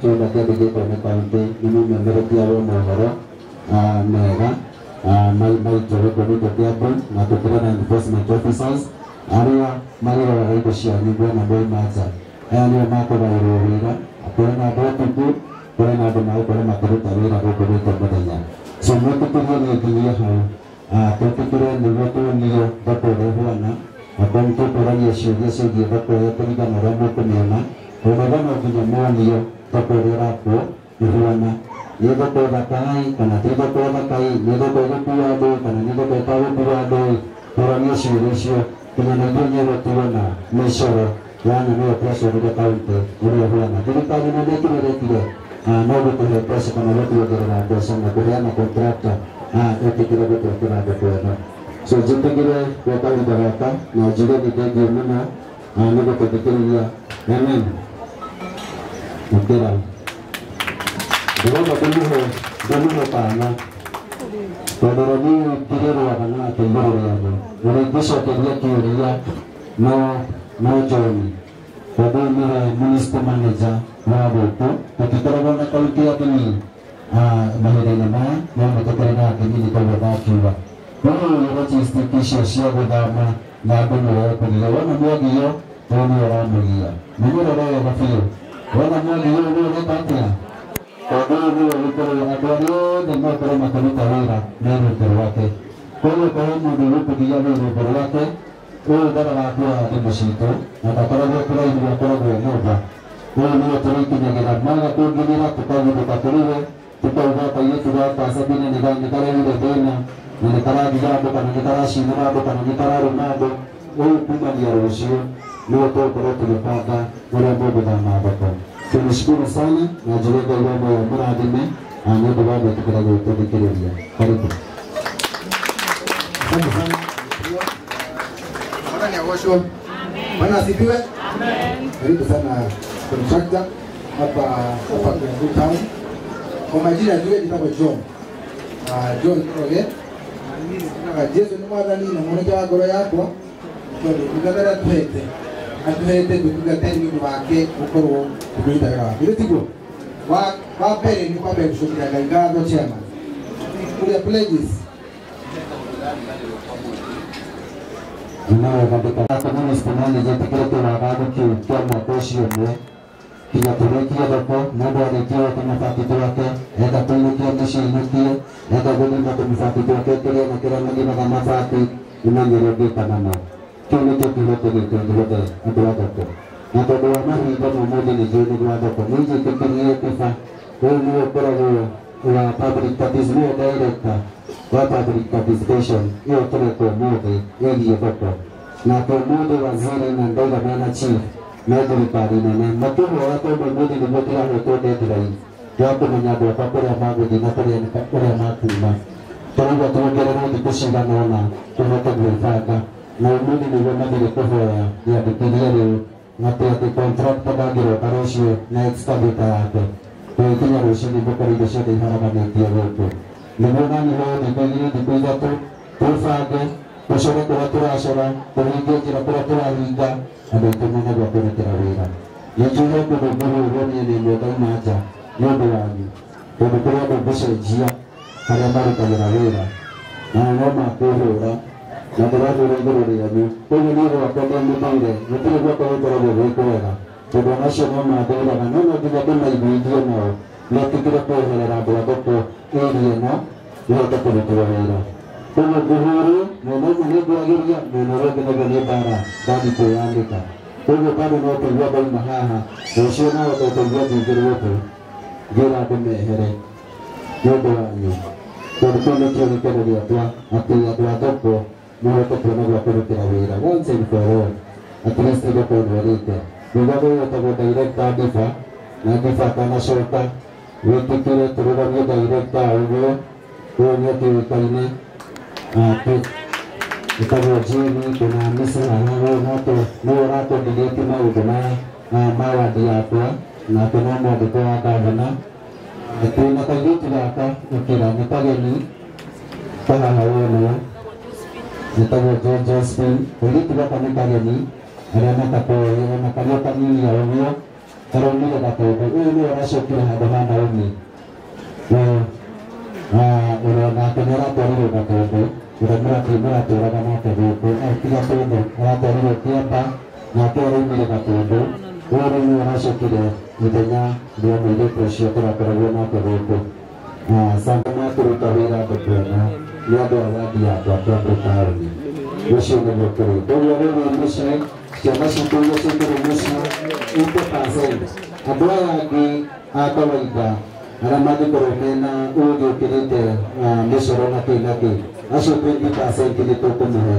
chumba kia digito ni kaunti inu membero kia wo mohoro mega mai joro komito kia bu na tukira na enforcement officers aria mariro wa ito shia nigwe na boy maza ni mako wa irowira apena botuku kwena ndo mai kwa makaruta wira ko komito badanya so moto kwa ni kinya ha tukira ni woto niyo batore huana akonto kwa ni shia shia batore kwa ni mara moto miona Umagano kinyamoniyo takorera ko ihuana nido ko bakai kana tido ko bakai nido ko kuado kana nido ko tawo kuado torania shirisho kinyanayo nyewe tuona mishoro yana no preso de kaunte uri huana tido ka ni ndio kile no ko he preso kana watu wa pesa na kuhana contractor eti kile kitu kuna so jipengele kwa kaunti baraka na jile ndio mna nido ko dikiria amen Mukira. Dulu pana. Kalau ni kira orang tembak orang. Orang bisa kira no join. Kalau ni municipal manager baru tu, tapi kalau orang kalau dia ni bahaya nama, yang kita kena ini di bawah juga. Kalau orang institusi sosial agama, nak berulang orang dia, orang dia. Mana orang yang mafia. Wala mo niyo tatia. Todo ito adoro de no pero makanita wira nero perwate. Como mo de grupo que ya nero perwate, o dara la tua de mosito, na para de por aí de para de nova. O no toro que de la manga to que mira to pa de patrulla, to pa va pa yetu va pa sabina ni ga ni kare ni de dena, ni kara di jabo kana ni kara shinara do kana ni kara rumado, o kuma dia rosio. Leo kwa tulipata wala mambo na mabako. Tunashukuru sana na jirega mambo ya mradime ndio bado tukirago tudikiria. Karibu. Asante sana. Bwana ni awasho. Bwana asifiwe. Amen. Karibu sana contractor hapa kwa town. Kwa majina yule nitakuwa John. John Roge. Na Yesu ni mwadhani na mmoja wa goro yako. Ndio tukataka tuete. Atuhete kutugateni mtu wake ukoro kuita gawa. Ile tigo. Wa pere ni kwa beku shukira gaigado chema. Kule pledges. Nao katika kama mstamani je tikete na bado kwa matoshi yone. Kila tumekia doko nabo alekia kama fatito yake. Eda tumekia mshinukie. Eda goli na kumfatito yake kile na kila mgine kama fati. Inanyeroge kana Kini kilote adwako. Na todo amahi kama mmoja ni jeni adwako. Nje kikirie kifa. Huyo kwa wa public participation director. Wa public participation. Hiyo tuko mmoja yeye hapo. Na kwa mmoja waziri na ndoga maana chief. Ndio pale na matumo watu mmoja ni mmoja wa hoto deadline. Yapo mnyado kwa kwa mago ni na kwa matuma. Tunataka tuongelee ni kushindana na tunataka na umudi ni wema de kuhoya ya dikiria na te contract pagiro parosio na excavata yake to ikinya roshini bokari de shade haraba de tiago ni bona ni ho ni kagiri di kuja to fage to shore ko atura ashora to hinge jira ko atura hinga ado to mona do ko tera wera ye juho ko do buru ni ni mo dai maja no do ani to do ko do bose jia kare mari ka wera na no ma ko hora na barazo ngoro ya ni ko ni ro ko do ni mangre ni to ko ko tera do ko wera to do na shoma ma do na no no diga do na video no na tikira ko hera do ko area no yo to ko to wera Como guru, nono mune buagiria, nono roge no gane bara, dadi ko yandika. Como pado no to gua bal mahaha, oshona to gua digero to. Gira ko me here. Yo do anyo. Por to no tiene que no dia tua, ati atua topo, no to prono gua ko te ravera. Once and for all. Atleast go ko verite. Luego to go direct difa, na difa kana shota. Wete kire to go direct augo, ko nyo ke kaine. Kita wajib kuna misalnya mau rato dilihat mau kuna mawa dia apa na kuna mau dibawa karena itu nak lagi tidak apa kira kita ini pahawana kita wajib jasmin jadi tidak kami kali ini ada nak apa yang nak kami ya Allah Karolina gakondo uyu arashokira hado hana umi urona kenera toriro gakondo uramura kimura toraga na kaboko akiga tondo aratoriro kiamba na toriro gakondo uyu arashokira mudenya ndio mwende kushia turakoragwo na kaboko sanga na kuruta wira bakona yado awadi ya kwa tauni ucio nĩ mũkũrũ ũguo rĩrĩ mũciĩ ciana citũ iria ciĩkĩrĩ mũciĩ 80% andũ aya angĩ a kawaida arĩa mangĩkorwo mena ũgĩ ũkĩrĩte mĩcoro na kĩ na kĩ acio 20% nĩ tũkũmũhe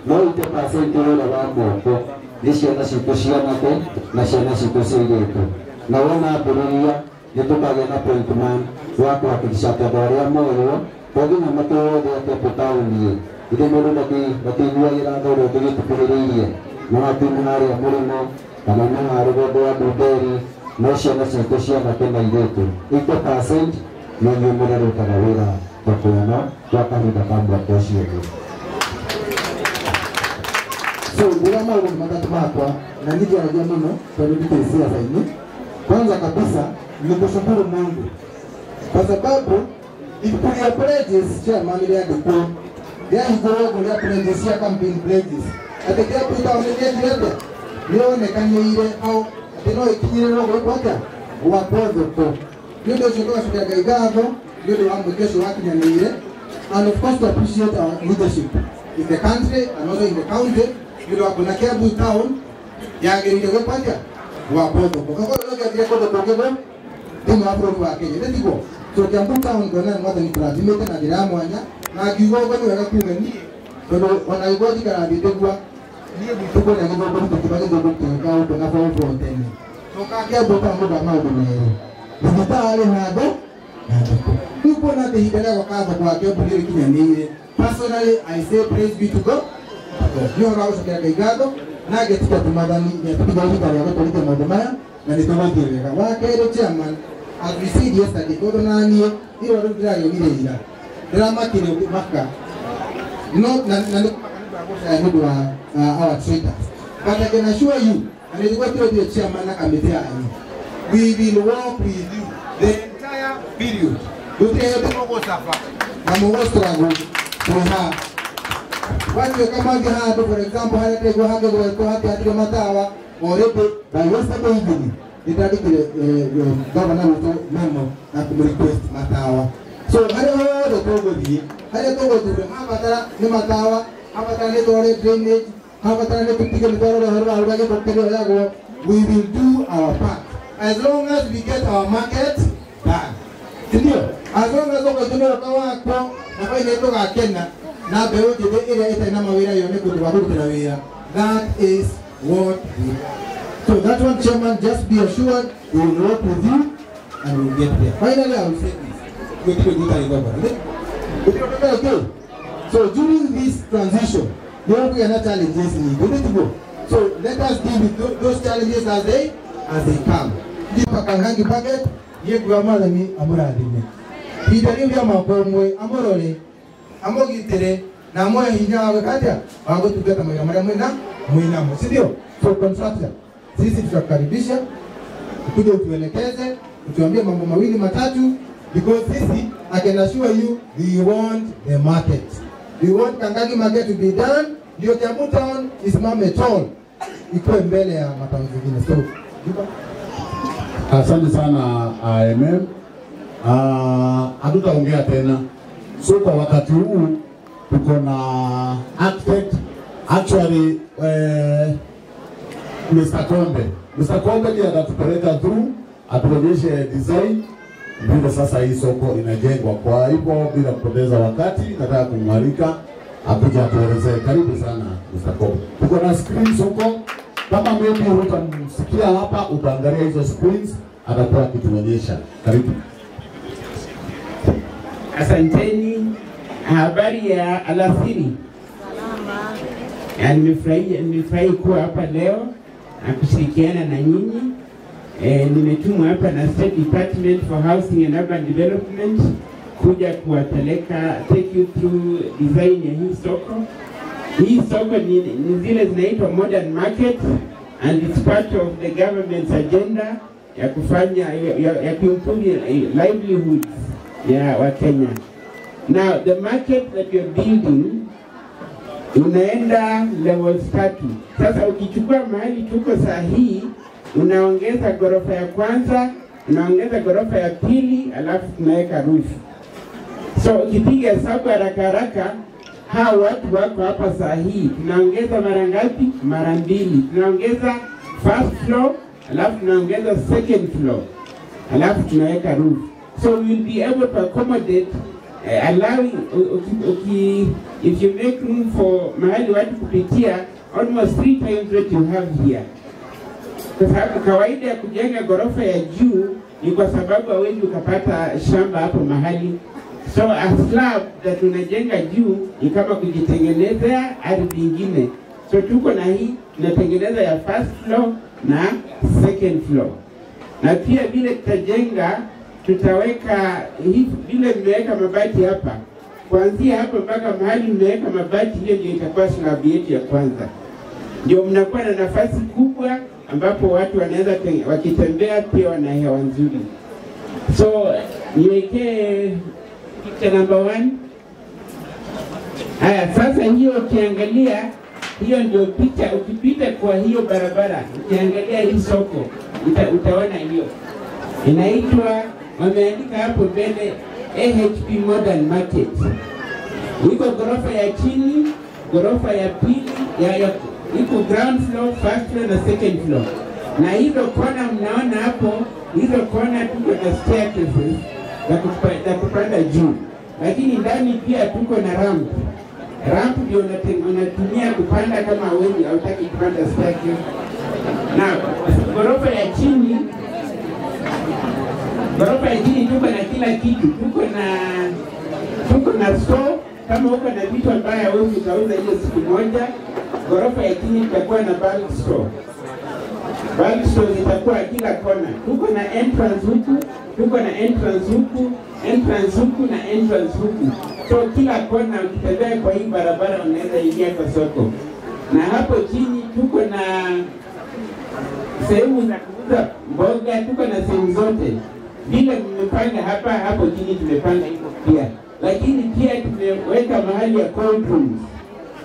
no 80% wĩra wa moko nĩ ciana citũ cianake na ciana citũ cia airĩtu na wona mbũrĩria nĩ tũkagĩa na point man wa kuhakikisha atĩ andũ arĩa moerwo to nginya matũothe Tembo taũni ide mũndũ ndakĩiguagĩra thoro ndĩgĩtukĩrĩirie na matimu harĩa mũrĩmo kana na rũgongo wa Ndũnderi no ciana citũ cianake na airĩtu 80% nĩ inyuĩ mũrarutaga wĩra thoko-ĩno gwa kahinda ka mwaka ũcio ũngĩ. So bila maũndũ matatũ makwa na ningĩaragia mũno tondũ ndĩrĩ siasa-inĩ. Kwanza kabisa ni kushukuru Mungu kwa sababu ikulia pledges chairman iliandikwa yaigoro kulia pledges ya campaign pledges atekia pita onekea kirete nionekaniire au atino ikinyire no gwata wa kodho ko ndio cyo twashukia gaigatho ndio wa mukesho wakinyanire and of course to appreciate our leadership in the country and also in the county ndio kuna Kiambu town yagerire gwata wa kodho ko kwa ndio ya kodho ko kebo ndio afro wa Kenya ndio so Kiambu town gona ngothe ni turazimite na njira mwanya na kiugo kwani wega kume ni tondu ona igoti kana nditegwa niye gituko na githomo tukibage guteka uko na form tene so ka Kiambu town ndo maundu mero nditale hado tuko na tehidela kwa kaza kwa Kiambu ile kinyanire personally I say praise be to God ndio rawo shaka igado na getika tumadani ya tukibaji kale kwa tulike madamaya na nitomatireka wakere chairman as we said yesterday, God nani hiyo ndio ndio drama kile maka no na ndio our traders but I can assure you and it was the chairman na committee we will work with you the entire period tutaenda kwa safa na mwostrago kwa watu kama hapo for example hata kwa hapo kwa hata matawa already by yesterday evening nitadikire governor to memo na kumrequest matawa so hale hodo togothi hale togothi mabatara ni matawa abatara ni tore drainage abatara ni tutige ni tore horwa alwaje kokere yago we will do our part as long as we get our market done ndio as long as uko tunyo kawako na kwa ile toka Kenya na bewo jide ile ita na mawira yone kutuwa kutira wira that is what we so that one chairman just be assured we will work with you and we will get there. Finally I will say this. Okay. So during this transition, there will be another challenges we need to go. So let us deal with those challenges as they come. Di pakangangi packet ye grandma ni amuradine. Idari ya makomwe amorole amogitere na moyo hinya wakati wangu tugeta mwina mwina msidio. So construction sisi tutakaribisha ukuje utuelekeze utuambie mambo mawili matatu because sisi I can assure you we want the market. We want Kangangi market to be done. Ndio Kiambu town is mame town. Iko mbele ya matawi mengine. So asante sana AMM. Hatutaongea tena. So kwa wakati huu tuko na architect actually Mr. Kombe ndiye atatupeleka through atuonyeshe design vile sasa hii soko inajengwa. Kwa hivyo bila kupoteza wakati nataka kumwalika akuja atuelezee. Karibu sana Mr. Kombe. Tuko na screen soko. Kama maybe utamsikia hapa utaangalia hizo screens atakuwa akituonyesha. Karibu. Asanteni. Habari ya alasiri. Nimefurahi kuwa hapa leo na kushirikiana na nyinyi. Nimetumwa hapa na State Department for Housing and Urban Development kuja kuwapeleka take you through design ya hii soko. Hii soko ni zile zinaitwa modern market and it's part of the government's agenda ya kufanya ya kuimprove livelihoods ya Wakenya. Now the market that you're building unaenda levels 3. Sasa ukichukua mahali tuko sahihi, unaongeza ghorofa ya kwanza, unaongeza ghorofa ya pili, alafu tunaweka roof. So ukipiga hesabu haraka, hao watu wako hapa sahihi, tunaongeza mara ngapi? Mara 2. Tunaongeza first floor, alafu tunaongeza second floor, alafu tunaweka roof. So we will be able to accommodate allowing if you make room for mahali watu kupitia almost 3 times what you have here. Kwa sababu kawaida ya kujenga ghorofa ya juu ni kwa sababu hawezi ukapata shamba hapo mahali. So a slab that unajenga juu ni kama kujitengenezea ardhi nyingine. So tuko na hii tunatengeneza ya first floor na second floor. Na pia vile tutajenga tutaweka hivi vile mmeweka mabati hapa. Kuanzia hapa mpaka mahali mmeweka mabati, hiyo ndio itakuwa slab yetu ya kwanza. Ndio mnakuwa na nafasi kubwa ambapo watu wanaweza wakitembea pia wana hewa nzuri. So niwekee picture number 1. Haya, sasa hiyo ukiangalia hiyo ndio picha. Ukipita kwa hiyo barabara ukiangalia hii soko utaona hiyo inaitwa, wameandika hapo mbele AHP Modern Market. Iko ghorofa ya chini, ghorofa ya pili, iko ground floor, first floor na second floor. Na hizo kona mnaona hapo, hizo kona tuko na staircases za kupanda juu. Lakini ndani pia tuko na ramp. Ramp ndio unatumia kupanda kama wewe hautaki kupanda staircase. Na ghorofa ya chini tuko na kila kitu. Tuko na store, kama uko na vitu ambayo wewe utauza hiyo siku moja. Ghorofa ya chini itakuwa na bulk store. Bulk store itakuwa kila kona. Tuko na entrance huku, entrance huku na entrance huku. So kila kona ukitembea kwa hii barabara unaweza ingia kwa soko. Na hapo chini tuko na sehemu za kuuza mboga, tuko na sehemu zote. Vile mmepanga hapa, hapo chini tumepanga hivyo pia. Lakini pia tumeweka mahali ya cold rooms.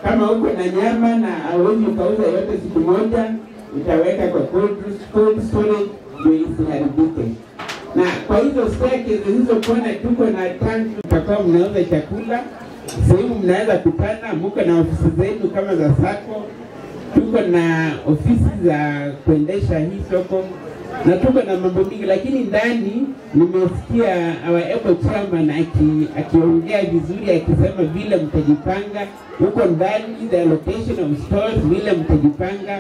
Kama uko na nyama na hauwezi ukauza yote siku moja, utaweka kwa cold storage ndio isiharibike. Na kwa hizo staircase hizo kona tuko na tank mpaka mnauza chakula, sehemu mnaweza kupanda, mko na ofisi zenu kama za sako, tuko na ofisi za kuendesha hii soko, na tuko na mambo mingi. Lakini ndani nimesikia our able chairman akiongea vizuri akisema vile mtajipanga huko ndani, the location of stores, vile mtajipanga,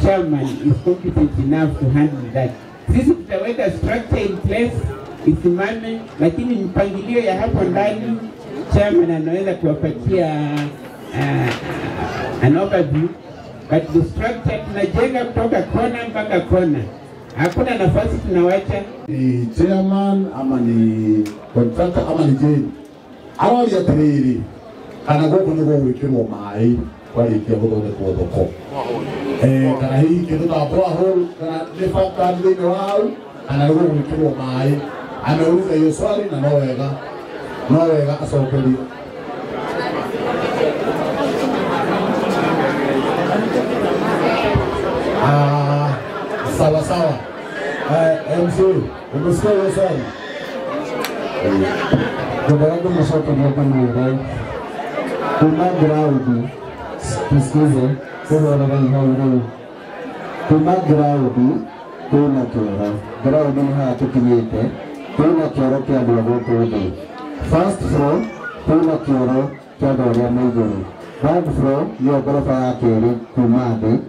chairman is competent enough to handle that. Sisi tutaweka structure in place isimame, lakini mpangilio ya hapo ndani chairman anaweza kuwapatia an overview. But the structure tunajenga kutoka kona mpaka kona. Hakuna nafasi tunawacha. Ni chairman ama ni contractor ama ni jeni. Awali ya tiriri kana goko ni goko wikirwo mai kwali kia goko kwa thoko. Kana hii kitu ta borehole kana lefa kandi ni wao kana goko wikirwo mai. Ameuliza hiyo swali na no wega asokeli. Sawa. MC, umesikia hiyo swali? Ndio mshoto hapa ni kuna ground tusikize kwa wale hao kuna ground kuna kiora ground ni haya tukinyete kuna kiora kia ndogo kodi first floor kuna kiora kia ndogo ya maiguru ground floor ni ghorofa ya keri kumade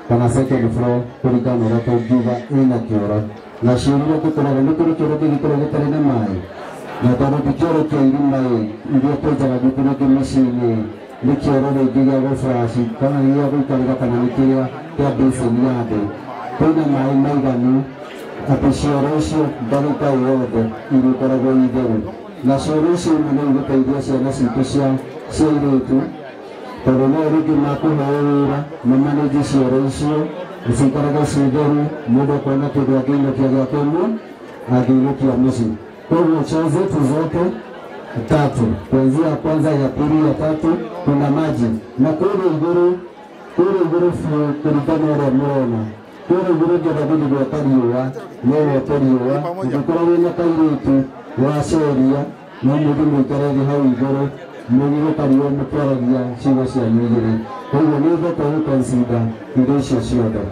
kana second floor kulingana na kujiva ina kiora na shirio kutoka ndiko kiora kile na mai na tano kichoro cha ilima ndio toja na dukuru kwa mashine ni kiora na ikiga kwa flash kama hiyo hapo kalika kana nikia ya base yade kuna mai gani apishorosho dalika yote ili kwa goidero na shorosho mwenye kusaidia sana sikushia sio tu Torona rugi mako haora mama ni shorosho cikaraga citheru mũndũ akona kĩndũ angĩinũkia gĩake ĩmwe angĩinũkia mũciĩ. Koguo choo zetu zote tatu, kuanzia ya kwanza, ya pili, ya tatu, kuna maji. Na kule iguru fiu kulingana na mwana kule iguru ndio inabidi gwakariwa leo toriwa ukikora wena kairitu wa sheria na mũndũ mũikarage hau iguru mũgiro kariwa mũtwaragia ciugo cia mwĩgire. Koguo nĩ thoko gũconsider indo icio ciothe.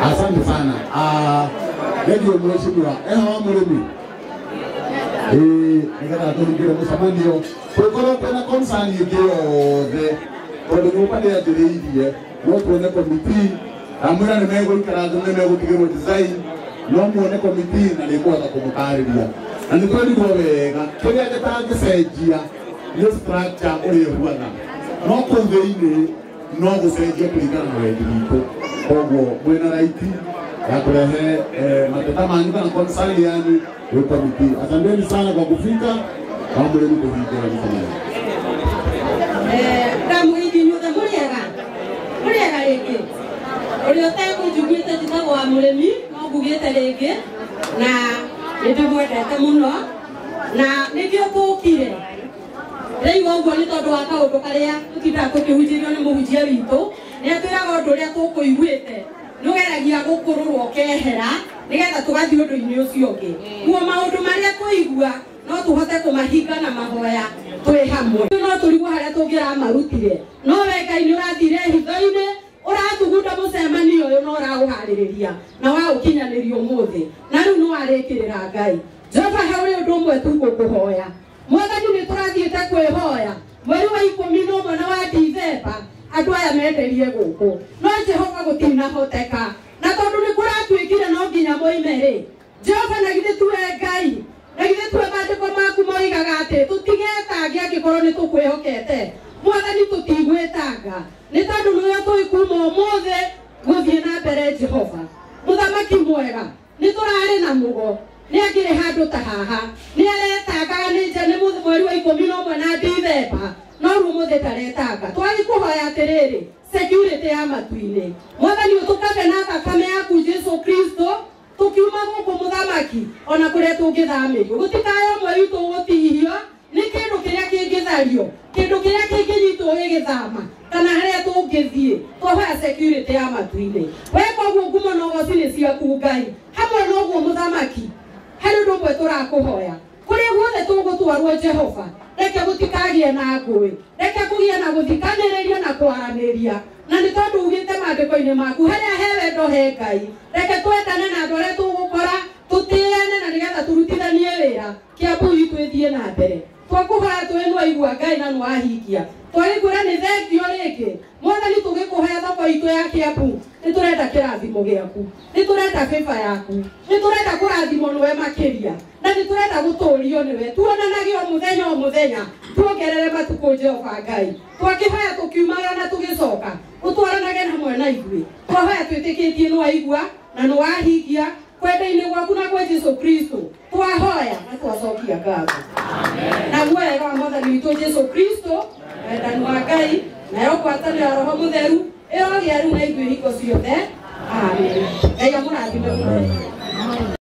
Asante sana. Ndio mheshimiwa wa mũrĩmi nĩgetha tũrugĩre mũcemanio tũkorwo kwĩna concern ĩngĩ yothe tondũ nyũmba nĩ yanjĩrĩirie no tuone komiti amwĩra nĩ megũikara thĩ nĩ megũtigĩrwo design no muone komiti na nĩ kwenda kũmũtarĩria na nĩ twĩrigwo wega kĩrĩa gĩtangĩcenjia nĩ structure ũrĩa ũhuana no kũu thĩinĩ no gũcenjia kũringana na wendi witũ. Koguo mwĩna raiti ya kurehe mateta manyu kana concern yanyu kwa komiti. Asanteni sana kwa kufika. Mambo yenu kuhijira msamaha. Damu hii nyuta muriega rege. Uliotaka kujugita titago wa muremi no gugita rege na ndimwendete muno na nĩkĩo tũkire. Rĩu ũguo nĩ tondũ wa kaũndũ karĩa tũtindaga tũkĩhunjĩrio nĩ mũhunjia witũ nĩ atwĩraga ũndũ ũrĩa tũkũiguĩte nũgeragia gũkũrũrwo kehera nĩgetha tũgathiĩ ũndũ-inĩ ũcio ũngĩ. Kuo maũndũ marĩa tũigua no tũhote kũmahinga na mahoya twĩ hamwe. No tũrigwo harĩa tũngĩramarutire no we Ngai nĩ ũrathire hitho-inĩ ũrathugunda mũcemanio ũyũ no ũraũharĩrĩria na waũkinyanĩria ũmũthĩ na rĩu nĩ warĩkĩrĩra Ngai. Jehova he ũrĩ ũndũ ũmwe tũgũkũhoya. Mwathani nĩ tũrathiĩte kwĩhoya mweri wa 11 na wa Dithemba andũ aya menderie gũkũ no Jehova gũtinahoteka na tondũ nĩ kũratuĩkire no nginya moime-rĩ Jehova na githĩ tuwe Ngai na githĩ tuwe maandĩko maku moigaga atĩ tũtigetange angĩkorwo nĩ tũkwĩhokete. Mwathani tũtigwĩtanga nĩ tondũ nĩwe tũikuuma ũmũthĩ gũthiĩ na mbere. Jehova mũthamaki mwega nĩ tũrarĩ na mũgo nĩ angĩrĩ handũ ta haha nĩ aretangaga nĩ mweri wa 11 na Dithemba no rĩu mũthĩ taretanga. Twari kũhoya atĩrĩrĩ security ya matu-inĩ Mwathani ũtũkabe na thakame yaku Jesu Kristo tukiuma gũkũ mũthamaki ona kũrĩa tũngĩthamĩrio gũtikae ũmwe witũ gũtihio nĩ kĩndũ kĩrĩa kĩngĩthario kĩndũ kĩrĩa kĩngĩnyitwo gĩgĩthama kana harĩa tũngĩthiĩ tũhoya security ya matu-inĩ. Weka ũguo ngumo na ũgoci nĩ ciaku Ngai hamwe na ũguo mũthamaki harĩ ũndũ ũmwe tũrakũhoya kũrĩa guothe tũgũtwarwo Jehova reke gũtikagĩe na ngũĩ reke kũgĩe na gũthikanĩrĩria na kwaranĩria na nĩ tondũ ugĩte maandĩko-inĩ maku harĩa he wendo he Ngai reke twendane na andũ arĩa tũgũkora tũtĩane na nĩgetha tũrutithanie wĩra Kiambu itũ ĩthiĩ na mbere. Twakũhoya twĩ nĩwaigua Ngai na nĩwahingia twagĩkwĩra nĩ thengio rĩngĩ Mwathani tũgĩkũhoya thoko itũ ya Kiambu nĩ tũrenda kĩrathimo gĩaku nĩ tũrenda favor yaku nĩ tũrenda kũrathimwo nĩwe makĩria na nĩ tũrenda gũtũũrio nĩwe tuonanage o mũthenya tuongerere matukũ Jehova Ngai twakĩhoya tũkiumagara na tũgĩcoka ũtwaranage hamwe na ithuĩ twahoya twĩtĩkĩtie nĩwaigua na nĩwahingia kwenda-inĩ gwaku na gwa Jesu Kristo twahoya na twacokia ngatho. Na wega wa Mwathani witũ Jesu Kristo wendani wa Ngai nayo ngwatanĩro Roho Mũtheru ĩrogĩa rĩu na ithuĩ hingo ciothe. Amen. Ngai amũrathime mũno.